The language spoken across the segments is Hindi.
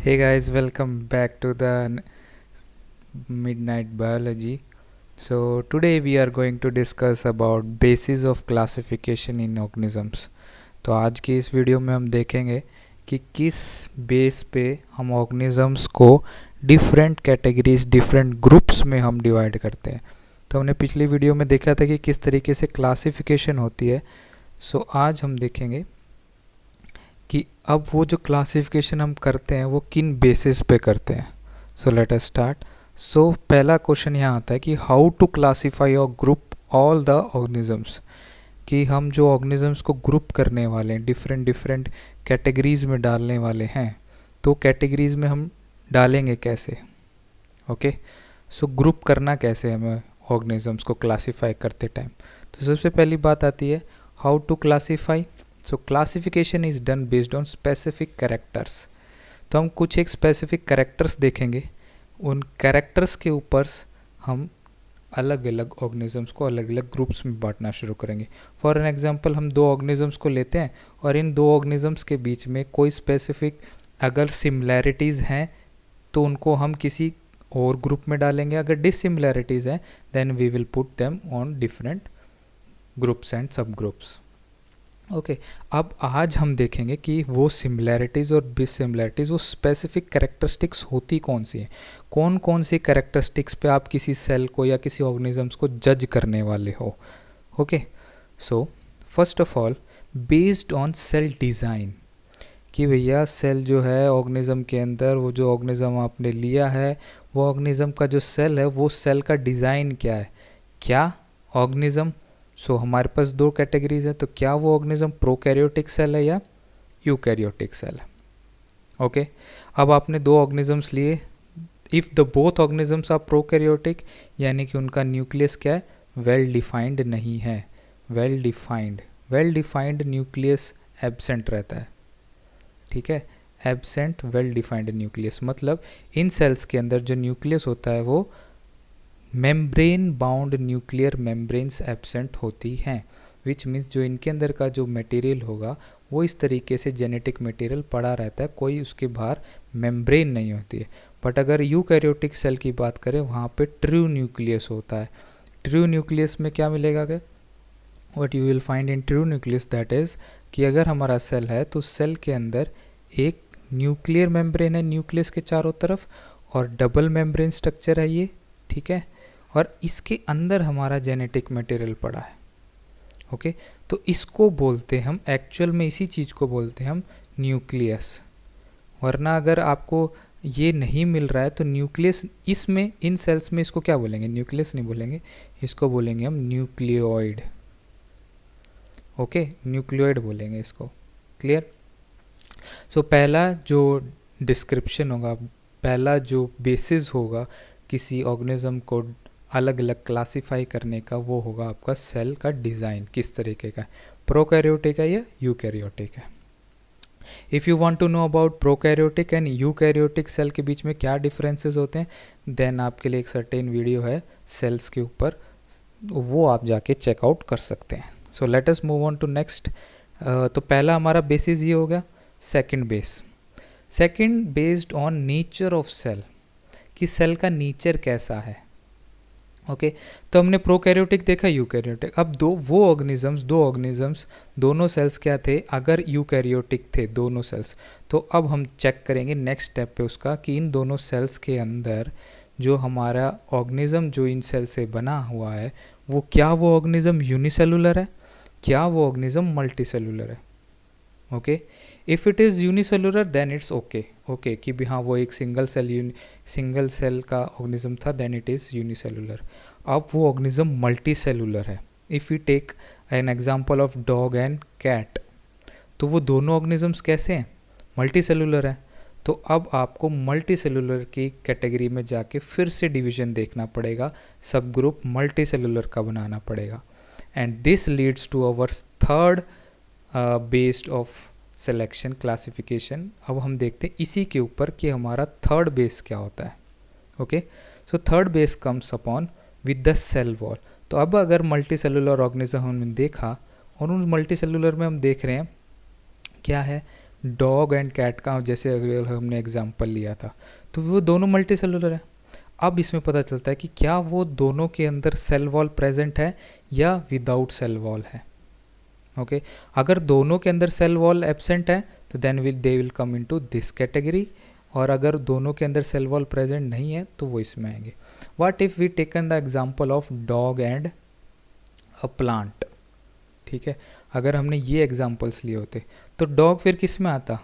Hey guys, welcome back to the Midnight Biology. So today we are going to discuss about basis of classification in organisms. तो आज की इस वीडियो में हम देखेंगे कि किस बेस पे हम ऑर्गेनिजम्स को डिफरेंट कैटेगरीज डिफरेंट ग्रुप्स में हम डिवाइड करते हैं। तो हमने पिछली वीडियो में देखा था कि किस तरीके से क्लासिफिकेशन होती है। सो आज हम देखेंगे कि अब वो जो क्लासिफिकेशन हम करते हैं वो किन बेसिस पे करते हैं। So let us start. सो पहला क्वेश्चन यहाँ आता है कि हाउ टू क्लासीफाई और ग्रुप ऑल द ऑर्गेनिजम्स, कि हम जो ऑर्गेनिजम्स को ग्रुप करने वाले हैं डिफरेंट डिफरेंट कैटेगरीज में डालने वाले हैं, तो कैटेगरीज में हम डालेंगे कैसे। ओके, सो ग्रुप करना कैसे हमें ऑर्गेनिजम्स को क्लासीफाई करते टाइम। तो सबसे पहली बात आती है how to classify. So classification is done based on specific characters. तो हम कुछ एक स्पेसिफिक कैरेक्टर्स देखेंगे, उन कैरेक्टर्स के ऊपर हम अलग अलग ऑर्गेनिजम्स को अलग अलग ग्रुप्स में बांटना शुरू करेंगे। फॉर एन एग्जांपल हम दो ऑर्गेनिजम्स को लेते हैं और इन दो ऑर्गेनिजम्स के बीच में कोई स्पेसिफिक अगर सिमिलैरिटीज़ हैं तो उनको हम किसी और ग्रुप में डालेंगे। अगर डिसिमिलैरिटीज़ हैं then we will put them on different groups and subgroups. Okay, अब आज हम देखेंगे कि वो सिमिलैरिटीज़ और डिसिमिलैरिटीज़ वो स्पेसिफिक कैरेक्टरिस्टिक्स होती कौन सी हैं, कौन कौन सी कैरेक्टरिस्टिक्स पे आप किसी सेल को या किसी ऑर्गेनिजम्स को जज करने वाले हो। Okay, so first of all based on sale design, कि भैया सेल जो है ऑर्गेनिज्म के अंदर, वो जो ऑर्गेनिज्म आपने लिया है वो ऑर्गेनिज्म का जो सेल है वो सेल का डिज़ाइन क्या है, क्या ऑर्गेनिज्म। सो हमारे पास दो कैटेगरीज है, तो क्या वो ऑर्गेनिज्म प्रोकैरियोटिक सेल है या यूकैरियोटिक सेल है। ओके, अब आपने दो ऑर्गेनिजम्स लिए, if the both organisms are prokaryotic यानी कि उनका न्यूक्लियस क्या है, वेल डिफाइंड नहीं है। वेल डिफाइंड न्यूक्लियस एब्सेंट रहता है, ठीक है। एब्सेंट वेल डिफाइंड न्यूक्लियस मतलब इन सेल्स के अंदर जो न्यूक्लियस होता है वो membrane bound nuclear membranes absent होती हैं, विच मीन्स जो इनके अंदर का जो मटेरियल होगा वो इस तरीके से जेनेटिक मटेरियल पड़ा रहता है, कोई उसके बाहर मेम्ब्रेन नहीं होती है। बट अगर यूकैरियोटिक सेल की बात करें वहाँ पे ट्रू न्यूक्लियस होता है। ट्रू न्यूक्लियस में क्या मिलेगा, क्या what you will find in true nucleus, that is कि अगर हमारा सेल है तो सेल के अंदर एक न्यूक्लियर मेम्ब्रेन है न्यूक्लियस के चारों तरफ और डबल मेम्ब्रेन स्ट्रक्चर है ये, ठीक है, और इसके अंदर हमारा जेनेटिक मटेरियल पड़ा है। ओके, तो इसको बोलते हम एक्चुअल में इसी चीज़ को बोलते हैं हम न्यूक्लियस। वरना अगर आपको ये नहीं मिल रहा है तो न्यूक्लियस इसमें इन सेल्स में इसको क्या बोलेंगे, न्यूक्लियस नहीं बोलेंगे, इसको बोलेंगे हम न्यूक्लियोइड। ओके, न्यूक्लियोइड बोलेंगे इसको। क्लियर। सो पहला जो डिस्क्रिप्शन होगा, पहला जो बेसिस होगा किसी ऑर्गेनिज्म को अलग अलग क्लासीफाई करने का, वो होगा आपका सेल का डिज़ाइन किस तरीके का है, प्रोकैरियोटिक है या यूकैरियोटिक है। If you want to know about prokaryotic and eukaryotic cell के बीच में क्या डिफरेंसेस होते हैं, देन आपके लिए एक सर्टेन वीडियो है सेल्स के ऊपर, वो आप जाके चेकआउट कर सकते हैं। So let us move on to next. तो पहला हमारा बेसिस ये हो गया। Second based on nature of cell, कि सेल का नेचर कैसा है। ओके, तो हमने प्रोकैरियोटिक देखा, यूकैरियोटिक। अब दो ऑर्गेनिजम्स दोनों सेल्स क्या थे, अगर यूकैरियोटिक थे दोनों सेल्स, तो अब हम चेक करेंगे नेक्स्ट स्टेप पे उसका कि इन दोनों सेल्स के अंदर जो हमारा ऑर्गेनिज्म जो इन सेल से बना हुआ है वो क्या वो ऑर्गेनिज्म यूनिसेलुलर है, क्या वो ऑर्गेनिज्म मल्टीसेलुलर है। Okay, if it is unicellular then it's okay कि भी हाँ वो एक सिंगल सेल का ऑर्गेनिज्म था, देन इट इज़ यूनिसेलुलर। अब वो ऑर्गेनिज्म मल्टी सेलुलर है, if you take an example of dog and cat, तो वो दोनों ऑर्गेनिजम्स कैसे हैं, मल्टी सेलुलर है। तो अब आपको मल्टी सेलुलर की कैटेगरी में जाके फिर से डिवीजन देखना पड़ेगा, सब ग्रुप मल्टी सेलुलर का बनाना पड़ेगा, and this leads to our third based of selection classification. अब हम देखते हैं इसी के ऊपर कि हमारा थर्ड बेस क्या होता है। Okay, so third base comes upon with the cell wall. तो अब अगर मल्टी सेलुलर ऑर्गेनिज्म हमने देखा और उन मल्टी सेलुलर में हम देख रहे हैं क्या है, डॉग एंड कैट का जैसे अगर हमने एग्जांपल लिया था, तो वो दोनों मल्टी सेलुलर है। अब इसमें पता चलता है कि क्या वो दोनों के अंदर सेल वॉल प्रेजेंट है या विदाउट सेल वॉल है। ओके, अगर दोनों के अंदर सेल वॉल एब्सेंट है तो then they will come into this category, और अगर दोनों के अंदर सेल वॉल प्रेजेंट नहीं है तो वो इसमें आएंगे। What if we taken the example of dog and a plant, ठीक है, अगर हमने ये एग्जांपल्स लिए होते तो डॉग फिर किस में आता,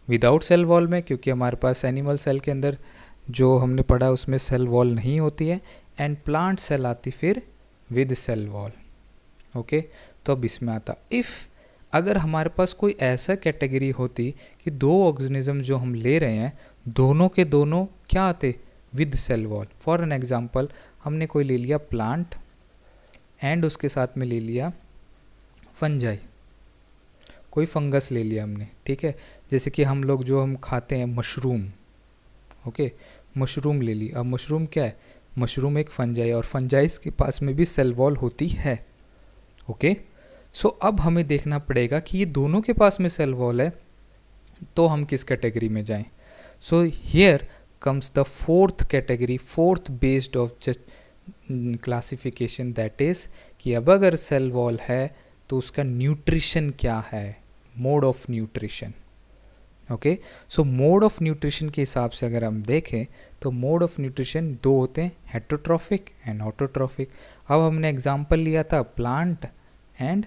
विदाउट सेल वॉल में, क्योंकि हमारे पास एनिमल सेल के अंदर जो हमने पढ़ा उसमें सेल वॉल नहीं होती है, एंड प्लांट सेल आती फिर विद सेल वॉल। ओके, तो अब इसमें आता। इफ़ अगर हमारे पास कोई ऐसा कैटेगरी होती कि दो ऑर्गेनिज्म जो हम ले रहे हैं दोनों के दोनों क्या आते, with cell wall. For an example हमने कोई ले लिया प्लांट एंड उसके साथ में ले लिया फंजाई, कोई फंगस ले लिया हमने, ठीक है, जैसे कि हम लोग जो हम खाते हैं मशरूम। ओके, मशरूम ले ली। अब मशरूम क्या है, मशरूम एक फंजाई, और फंजाइस के पास में भी सेल वॉल होती है। ओके, सो अब हमें देखना पड़ेगा कि ये दोनों के पास में सेल वॉल है तो हम किस कैटेगरी में जाएं। So here comes the fourth category, fourth based of classification, that is कि अब अगर सेल वॉल है तो उसका न्यूट्रिशन क्या है, mode of nutrition. Okay, so mode of nutrition के हिसाब से अगर हम देखें तो मोड ऑफ न्यूट्रिशन दो होते हैं, हेटरोट्रॉफिक एंड ऑटोट्रॉफिक। अब हमने एग्जांपल लिया था प्लांट एंड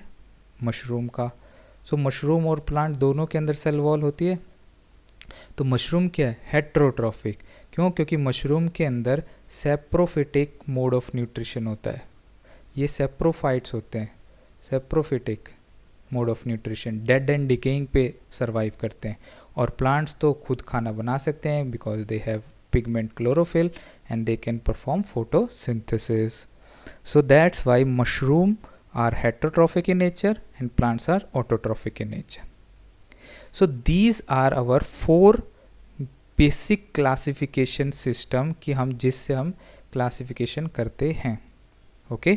मशरूम का। सो मशरूम और प्लांट दोनों के अंदर सेल वॉल होती है, तो मशरूम क्या है, हेटरोट्रॉफिक। क्यों, क्योंकि मशरूम के अंदर सेप्रोफिटिक मोड ऑफ न्यूट्रिशन होता है, ये सेप्रोफाइट्स होते हैं, saprophytic mode of nutrition, dead and decaying पे सर्वाइव करते हैं। और प्लांट्स तो खुद खाना बना सकते हैं because they have pigment chlorophyll and they can perform photosynthesis. So that's why mushroom are heterotrophic in nature and plants are autotrophic in nature. So these are our four basic classification system कि हम जिससे हम classification करते हैं। Okay,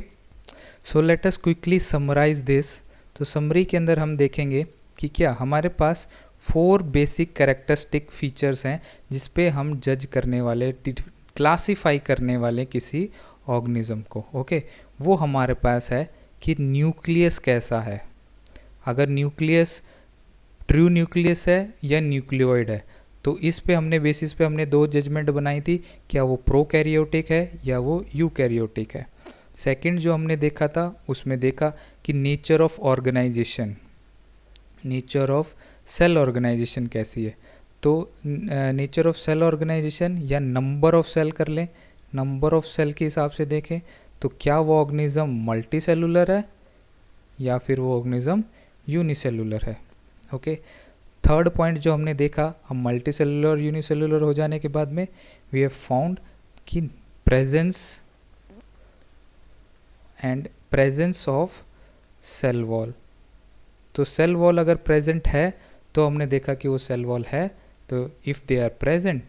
so let us quickly summarize this. तो summary के अंदर हम देखेंगे कि क्या हमारे पास 4 basic characteristic features हैं जिसपे हम जज करने वाले, क्लासीफाई करने वाले किसी ऑर्गेनिज्म को। ओके, वो हमारे पास है कि न्यूक्लियस कैसा है, अगर न्यूक्लियस ट्रू न्यूक्लियस है या न्यूक्लियोइड है, तो इस पे हमने बेसिस पे हमने 2 जजमेंट बनाई थी, क्या वो प्रोकैरियोटिक है या वो यूकैरियोटिक है। सेकंड जो हमने देखा था उसमें देखा कि nature of organization, nature of cell organization कैसी है, तो नेचर ऑफ सेल ऑर्गेनाइजेशन या नंबर ऑफ सेल कर लें, नंबर ऑफ सेल के हिसाब से देखें तो क्या वो ऑर्गेनिज्म मल्टी सेलुलर है या फिर वो ऑर्गेनिज्म यूनिसेलुलर है। ओके, थर्ड पॉइंट जो हमने देखा, हम मल्टी सेलुलर यूनिसेलुलर हो जाने के बाद में वी हैव फाउंड कि presence and presence of cell wall. तो सेल वॉल अगर प्रेजेंट है तो हमने देखा कि वो सेल वॉल है, तो इफ़ दे आर प्रेजेंट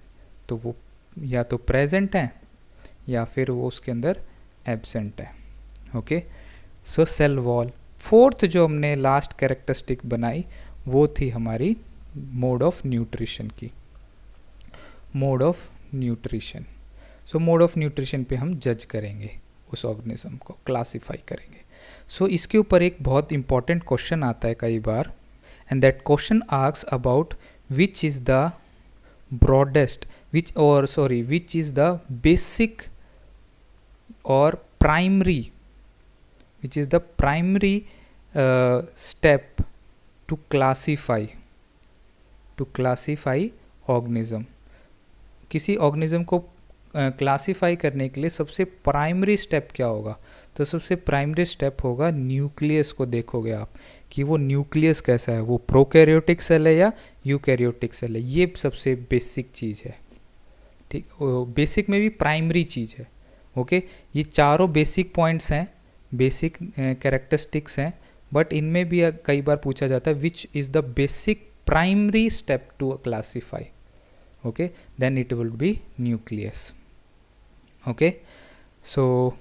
तो वो या तो प्रेजेंट हैं या फिर वो उसके अंदर एब्सेंट है। ओके, सो सेल वॉल। फोर्थ जो हमने लास्ट कैरेक्टरिस्टिक बनाई वो थी हमारी मोड ऑफ न्यूट्रिशन की, mode of nutrition. So mode of nutrition पे हम जज करेंगे उस ऑर्गेनिज्म को, क्लासीफाई करेंगे। सो इसके ऊपर एक बहुत इंपॉर्टेंट क्वेश्चन आता है कई बार, and that question asks about which is the broadest which is the basic or primary, which is the primary step to classify organism। किसी ऑर्गेनिज्म को क्लासीफाई करने के लिए सबसे प्राइमरी स्टेप क्या होगा, तो सबसे प्राइमरी स्टेप होगा न्यूक्लियस को देखोगे आप कि वो न्यूक्लियस कैसा है, वो प्रोकैरियोटिक सेल है या यूकैरियोटिक सेल है। ये सबसे बेसिक चीज़ है, ठीक, बेसिक में भी प्राइमरी चीज़ है। ओके, ये चारों बेसिक पॉइंट्स हैं, बेसिक कैरेक्टरिस्टिक्स हैं, बट इनमें भी कई बार पूछा जाता है which is the basic primary step to classify. Okay, then it will be nucleus. Okay, so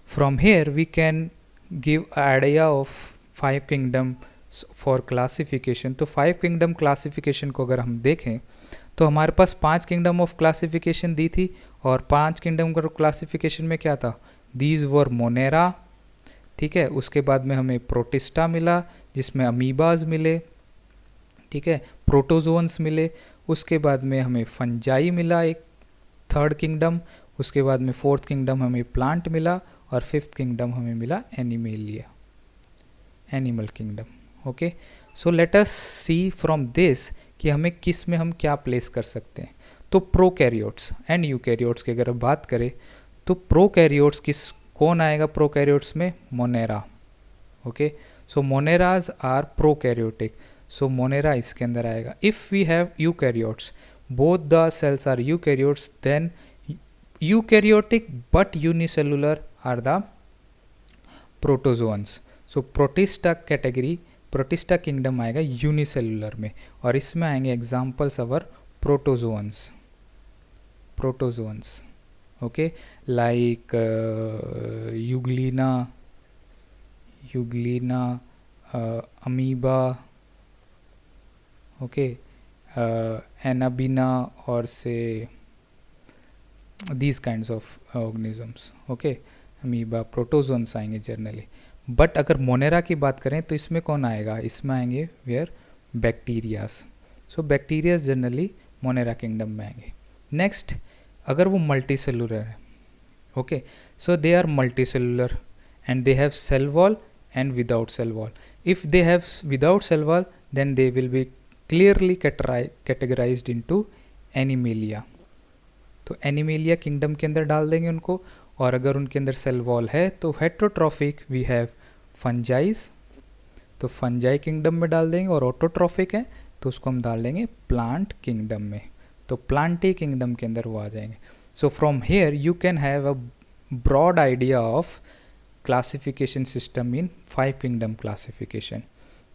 from here we can give idea of 5 kingdom for classification, तो 5 किंगडम क्लासिफिकेशन को अगर हम देखें तो हमारे पास 5 किंगडम ऑफ क्लासिफिकेशन दी थी, और 5 किंगडम क्लासिफिकेशन में क्या था, दीज वर मोनेरा, ठीक है। उसके बाद में हमें प्रोटिस्टा मिला जिसमें अमीबाज मिले, ठीक है, प्रोटोजोन्स मिले। उसके बाद में हमें फंजाई मिला एक थर्ड किंगडम। उसके बाद में फोर्थ किंगडम हमें प्लांट मिला, और फिफ्थ किंगडम हमें मिला Animalia, animal kingdom. Okay, so let us see from this कि हमें किस में हम क्या प्लेस कर सकते हैं। तो प्रोकैरियोट्स एंड यूकैरियोट्स की अगर बात करें तो प्रोकैरियोट्स किस कौन आएगा प्रोकैरियोट्स में, Monera. Okay, so Moneras are prokaryotic, so Monera इसके अंदर आएगा। If we have eukaryotes, both the cells are eukaryotes, then eukaryotic but unicellular are the protozoans. So Protista category, Protista kingdom आएगा यूनिसेलुलर में, और इसमें आएंगे examples our protozoans, protozoans, okay, like Euglena, Euglena, amoeba, okay, Anabaena, और से these kinds of organisms, okay, amoeba, protozoans आएंगे जनरली। बट अगर मोनेरा की बात करें तो इसमें कौन आएगा, इसमें आएंगे where bacterias. So bacterias generally Monera kingdom में आएंगे। नेक्स्ट, अगर वो मल्टी सेलुलर है, okay, so they are multicellular and they have cell wall and without cell wall. If they have without cell wall then they will be clearly categorized into Animalia, तो एनिमेलिया किंगडम के अंदर डाल देंगे उनको। और अगर उनके अंदर सेल वॉल है तो हेट्रोट्रॉफिक वी हैव फंजाइज, तो फंजाई किंगडम में डाल देंगे, और ऑटोट्रॉफिक है तो उसको हम डाल देंगे प्लांट किंगडम में, तो प्लांटी किंगडम के अंदर वो आ जाएंगे। So from here you can have a broad idea of classification system in 5 kingdom classification.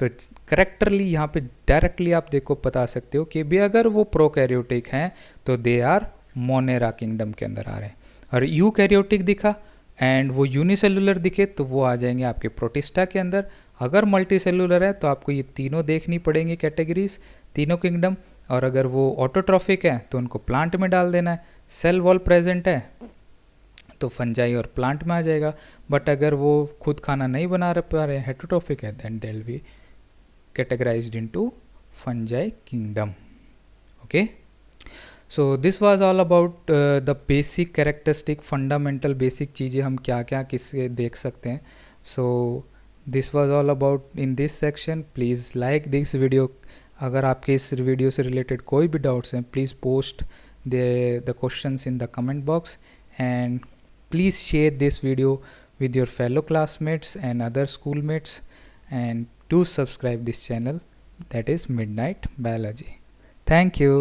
तो करेक्टरली यहाँ पे डायरेक्टली आप देखो बता सकते हो कि भी अगर वो प्रोकैरियोटिक हैं तो दे आर मोनेरा किंगडम के अंदर आ रहे हैं, और यूकैरियोटिक दिखा एंड वो यूनिसेलुलर दिखे तो वो आ जाएंगे आपके प्रोटिस्टा के अंदर। अगर मल्टी सेलुलर है तो आपको ये तीनों देखनी पड़ेंगी कैटेगरीज, तीनों किंगडम। और अगर वो ऑटोट्रॉफिक है तो उनको प्लांट में डाल देना है, सेल वॉल प्रेजेंट है तो फंजाई और प्लांट में आ जाएगा। बट अगर वो खुद खाना नहीं बना पा रहे, हेट्रोट्रॉफिक है, then they will be categorized into fungi kingdom. Okay, so this was all about the basic characteristic, fundamental basic चीज़ें हम क्या क्या किससे देख सकते हैं। So this was all about in this section. Please like this video. अगर आपके इस वीडियो से रिलेटेड कोई भी डाउट्स हैं please post the questions in the comment box, and please share this video with your fellow classmates and other schoolmates, and do subscribe this channel, that is Midnight Biology. Thank you.